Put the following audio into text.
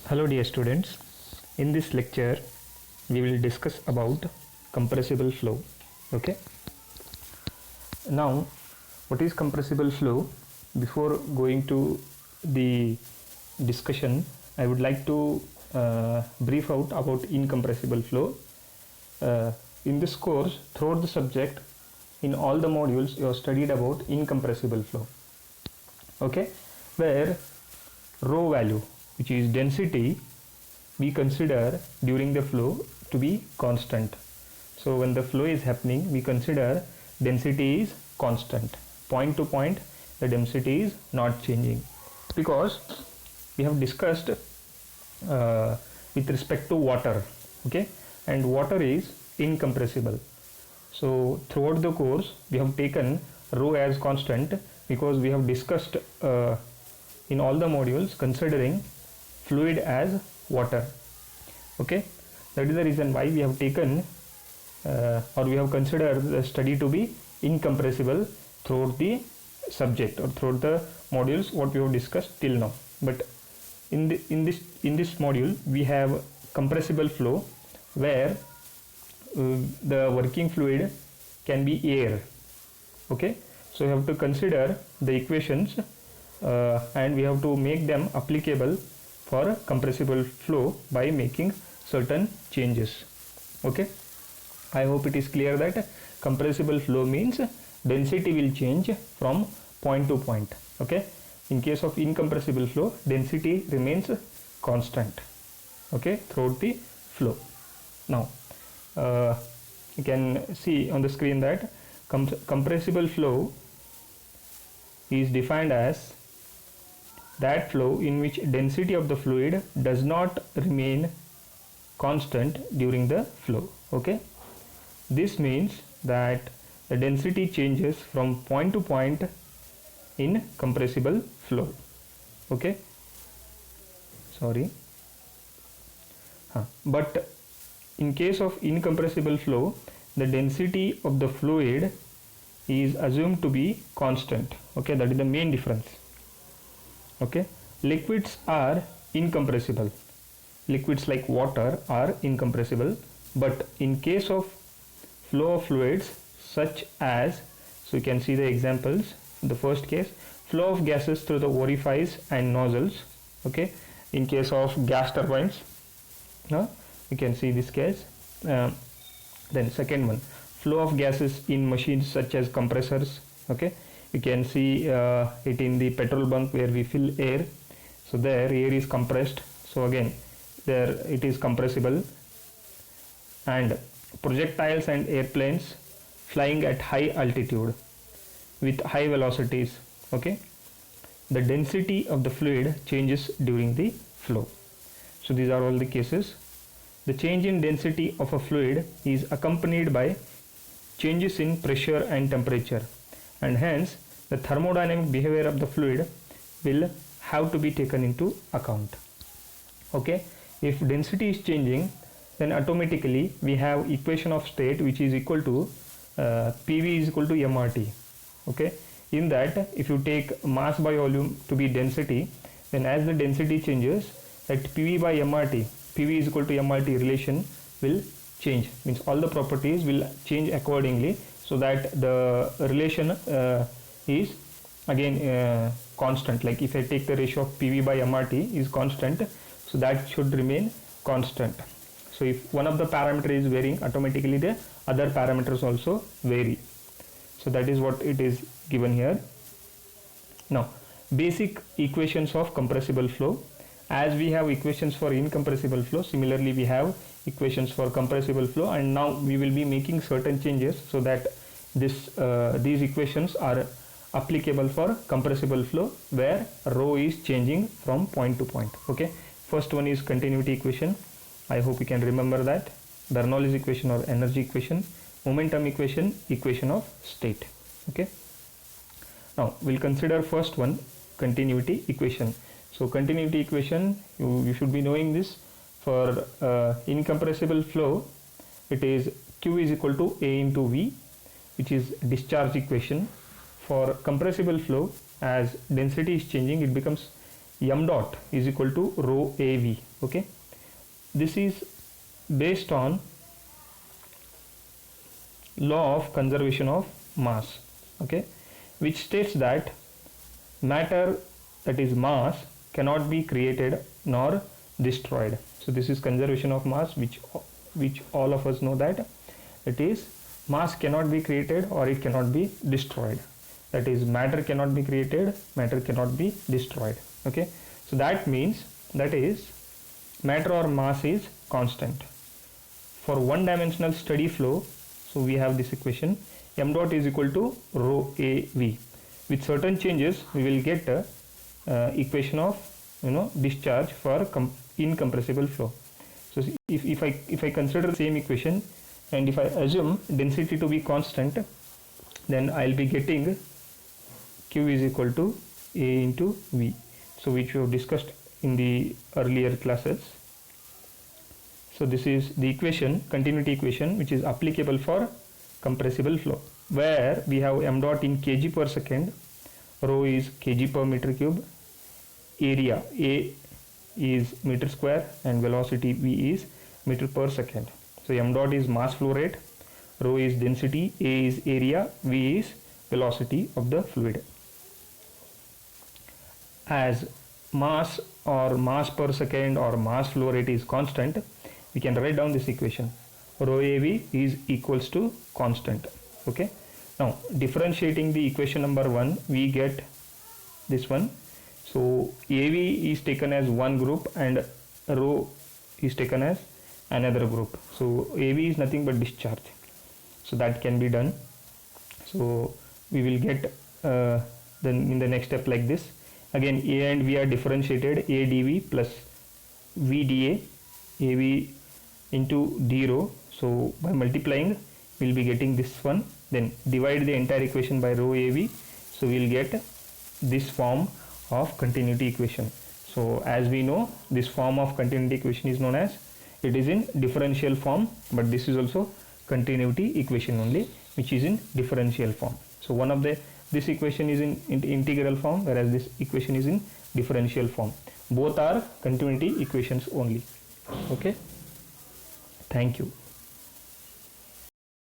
Hello dear students, in this lecture we will discuss about compressible flow. Okay, now what is compressible flow? Before going to the discussion, I would like to brief out about incompressible flow. In this course, throughout the subject, in all the modules you have studied about incompressible flow. Okay, where rho value, which is density, we consider during the flow to be constant. So when the flow is happening, we consider density is constant. Point to point, the density is not changing, because we have discussed with respect to water. Okay, and water is incompressible. So throughout the course we have taken rho as constant, because we have discussed in all the modules considering fluid as water. Okay, that is the reason why we have taken or we have considered the study to be incompressible throughout the subject or throughout the modules what we have discussed till now. But in this module we have compressible flow, where the working fluid can be air. Okay, so we have to consider the equations and we have to make them applicable for compressible flow by making certain changes. Okay, I hope it is clear that compressible flow means density will change from point to point. Okay, in case of incompressible flow, density remains constant, okay, throughout the flow. Now you can see on the screen that compressible flow is defined as that flow in which density of the fluid does not remain constant during the flow. Okay, this means that the density changes from point to point in compressible flow. Okay, sorry, but in case of incompressible flow, the density of the fluid is assumed to be constant. Okay, that is the main difference. Okay, liquids are incompressible. Liquids like water are incompressible, but in case of flow of fluids such as, so you can see the examples. In the first case, flow of gases through the orifice and nozzles. Okay, in case of gas turbines, you can see this case. Then second one, flow of gases in machines such as compressors. Okay, you can see it in the petrol bunk where we fill air. So there air is compressed, so again there it is compressible. And projectiles and airplanes flying at high altitude with high velocities. Okay, the density of the fluid changes during the flow. So these are all the cases. The change in density of a fluid is accompanied by changes in pressure and temperature, and hence the thermodynamic behavior of the fluid will have to be taken into account. Okay, if density is changing, then automatically we have equation of state which is equal to PV is equal to MRT. Okay, in that if you take mass by volume to be density, then as the density changes, that PV by MRT, PV is equal to MRT relation will change, means all the properties will change accordingly, so that the relation is again constant. Like if I take the ratio of PV by MRT is constant, so that should remain constant. So if one of the parameter is varying, automatically the other parameters also vary. So that is what it is given here. Now basic equations of compressible flow. As we have equations for incompressible flow, similarly we have equations for compressible flow, and now we will be making certain changes so that these equations are applicable for compressible flow, where rho is changing from point to point. Okay, first one is continuity equation. I hope you can remember that. Bernoulli's equation or energy equation, momentum equation, equation of state. Okay, now we'll consider first one, continuity equation. So continuity equation, you should be knowing this. For incompressible flow, it is Q is equal to A into V, which is discharge equation. For compressible flow, as density is changing, it becomes m dot is equal to rho av. Okay, this is based on law of conservation of mass, okay, which states that matter, that is mass, cannot be created nor destroyed. So this is conservation of mass, which all of us know that it is mass cannot be created or it cannot be destroyed. That is matter cannot be created, matter cannot be destroyed. Okay, so that means that is matter or mass is constant. For one dimensional steady flow, so we have this equation, m dot is equal to rho av. With certain changes we will get equation of discharge for incompressible flow. So if I consider the same equation and if I assume density to be constant, then I'll be getting q is equal to a into v, so which we have discussed in the earlier classes. So this is the equation, continuity equation, which is applicable for compressible flow, where we have m dot in kg per second, rho is kg per meter cube, area A is meter square, and velocity v is meter per second. So m dot is mass flow rate, rho is density, A is area, v is velocity of the fluid. As mass or mass per second or mass flow rate is constant, we can write down this equation, rho av is equals to constant. Okay, now differentiating the equation number 1, we get this one. So av is taken as one group and rho is taken as another group. So av is nothing but discharge, so that can be done. So we will get then in the next step like this. Again, a and v are differentiated, a dv plus v dA, av into d rho. So by multiplying we will be getting this one, then divide the entire equation by rho av, so we will get this form of continuity equation. So as we know, this form of continuity equation is known as, it is in differential form, but this is also continuity equation only, which is in differential form. So one of this equation is in integral form, whereas this equation is in differential form. Both are continuity equations only. Okay, thank you.